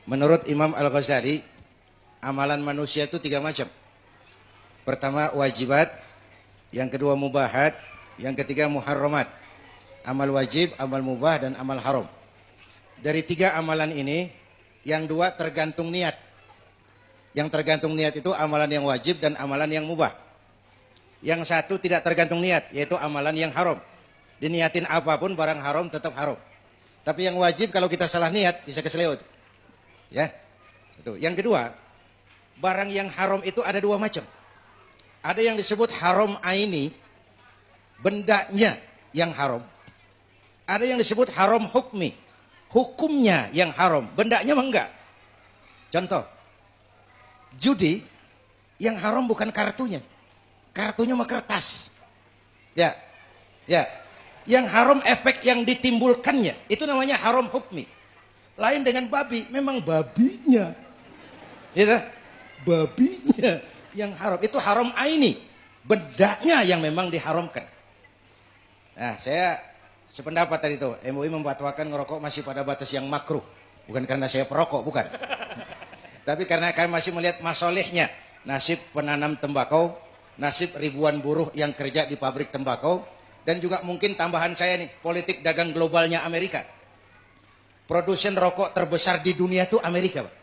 Menurut Imam Al-Ghazali, amalan manusia itu 3 macam. Pertama wajibat, yang kedua mubahat, yang ketiga muharramat. Amal wajib, amal mubah, dan amal haram. Dari 3 amalan ini, yang 2 tergantung niat. Yang tergantung niat itu amalan yang wajib dan amalan yang mubah. Yang 1 tidak tergantung niat, yaitu amalan yang haram. Diniatin apapun barang haram tetap haram. Tapi yang wajib kalau kita salah niat bisa keseleo. Ya. Itu. Yang kedua, barang yang haram itu ada 2 macam. Ada yang disebut haram aini, bendanya yang haram. Ada yang disebut haram hukmi, hukumnya yang haram, bendanya mah enggak. Contoh, judi yang haram bukan kartunya. Kartunya mah kertas. Ya. Ya. Yang haram efek yang ditimbulkannya, itu namanya haram hukmi. Lain dengan babi, memang babinya. Gitu? Babinya yang haram, itu haram aini. Bendanya yang memang diharamkan. Nah, saya sependapat tadi itu, MUI memfatwakan ngerokok masih pada batas yang makruh. Bukan karena saya perokok, bukan. Tapi karena kami masih melihat masolehnya. Nasib penanam tembakau, nasib ribuan buruh yang kerja di pabrik tembakau, dan juga mungkin tambahan saya nih, politik dagang globalnya Amerika. Produsen rokok terbesar di dunia itu Amerika, Pak.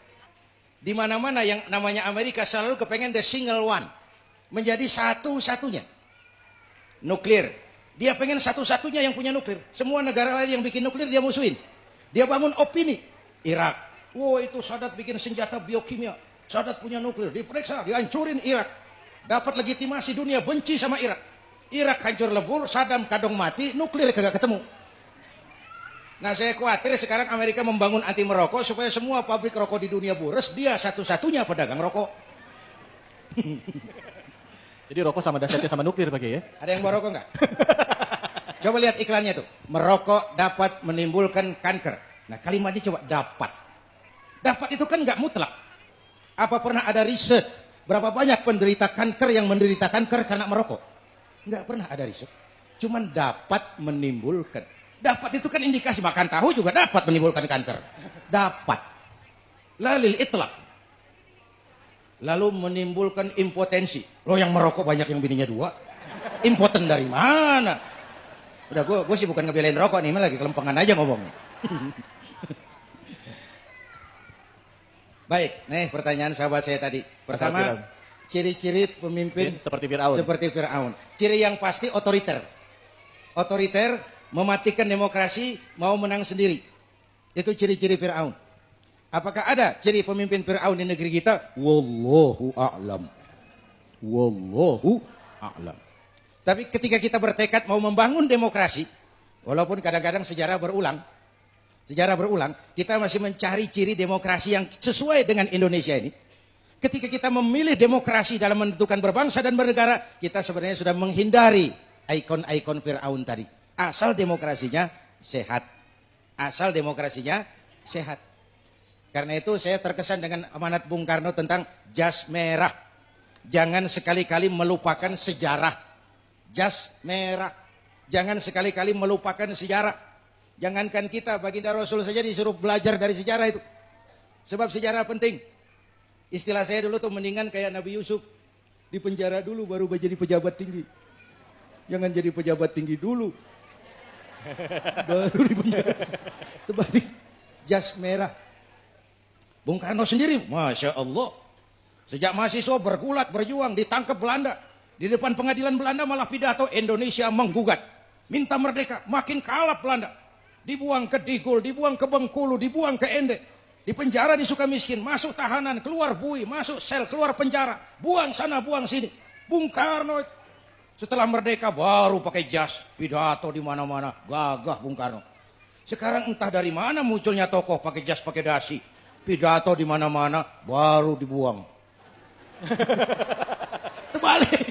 Di mana-mana yang namanya Amerika selalu kepengen the single one, menjadi satu-satunya. Nuklir, dia pengen satu-satunya yang punya nuklir. Semua negara lain yang bikin nuklir dia musuhin. Dia bangun opini. Irak, wow itu Sadat bikin senjata biokimia. Sadat punya nuklir, diperiksa, dihancurin Irak. Dapat legitimasi dunia benci sama Irak. Irak hancur lebur, Saddam kadang mati, nuklir kagak ketemu. Nah saya khawatir sekarang Amerika membangun anti merokok supaya semua pabrik rokok di dunia bures, dia satu-satunya pedagang rokok. Jadi rokok sama dasyatnya sama nuklir Pak ya? Ada yang mau rokok nggak? Coba lihat iklannya tuh. Merokok dapat menimbulkan kanker. Nah kalimatnya coba dapat. Dapat itu kan nggak mutlak. Apa pernah ada riset berapa banyak penderita kanker yang menderita kanker karena merokok? Nggak pernah ada riset. Cuman dapat menimbulkan. Dapat itu kan indikasi, makan tahu juga dapat menimbulkan kanker. Dapat. Lalil itlaq. Lalu menimbulkan impotensi. Lo yang merokok banyak yang bininya 2. Impoten dari mana? Udah gue sih bukan ngebelain rokok nih, lagi kelempengan aja ngomongnya. Baik, nih pertanyaan sahabat saya tadi. Pertama, ciri-ciri pemimpin seperti Fir'aun. Seperti Fir'aun. Ciri yang pasti otoriter. Otoriter, mematikan demokrasi, mau menang sendiri. Itu ciri-ciri Fir'aun. Apakah ada ciri pemimpin Fir'aun di negeri kita? Wallahu a'lam. Wallahu a'lam. Tapi ketika kita bertekad mau membangun demokrasi, walaupun kadang-kadang sejarah berulang, kita masih mencari ciri demokrasi yang sesuai dengan Indonesia ini. Ketika kita memilih demokrasi dalam menentukan berbangsa dan bernegara, kita sebenarnya sudah menghindari ikon-ikon Fir'aun tadi. Asal demokrasinya sehat. Asal demokrasinya sehat. Karena itu saya terkesan dengan amanat Bung Karno tentang jas merah. Jangan sekali-kali melupakan sejarah. Jas merah. Jangan sekali-kali melupakan sejarah. Jangankan kita, baginda Rasul saja disuruh belajar dari sejarah itu. Sebab sejarah penting. Istilah saya dulu tuh mendingan kayak Nabi Yusuf. Di penjara dulu baru jadi pejabat tinggi. Jangan jadi pejabat tinggi dulu. Baru di penjara. Terbalik. Jas merah. Bung Karno sendiri, Masya Allah. Sejak mahasiswa bergulat, berjuang, ditangkap Belanda. Di depan pengadilan Belanda malah pidato Indonesia menggugat. Minta merdeka, makin kalah Belanda. Dibuang ke Digul, dibuang ke Bengkulu, dibuang ke Ende. Di penjara di Sukamiskin, masuk tahanan, keluar bui, masuk sel, keluar penjara. Buang sana, buang sini. Bung Karno setelah merdeka baru pakai jas, pidato di mana-mana, gagah Bung Karno. Sekarang entah dari mana munculnya tokoh pakai jas, pakai dasi, pidato di mana-mana, baru dibuang. Terbalik.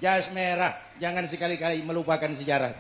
Jas merah, jangan sekali-kali melupakan sejarah.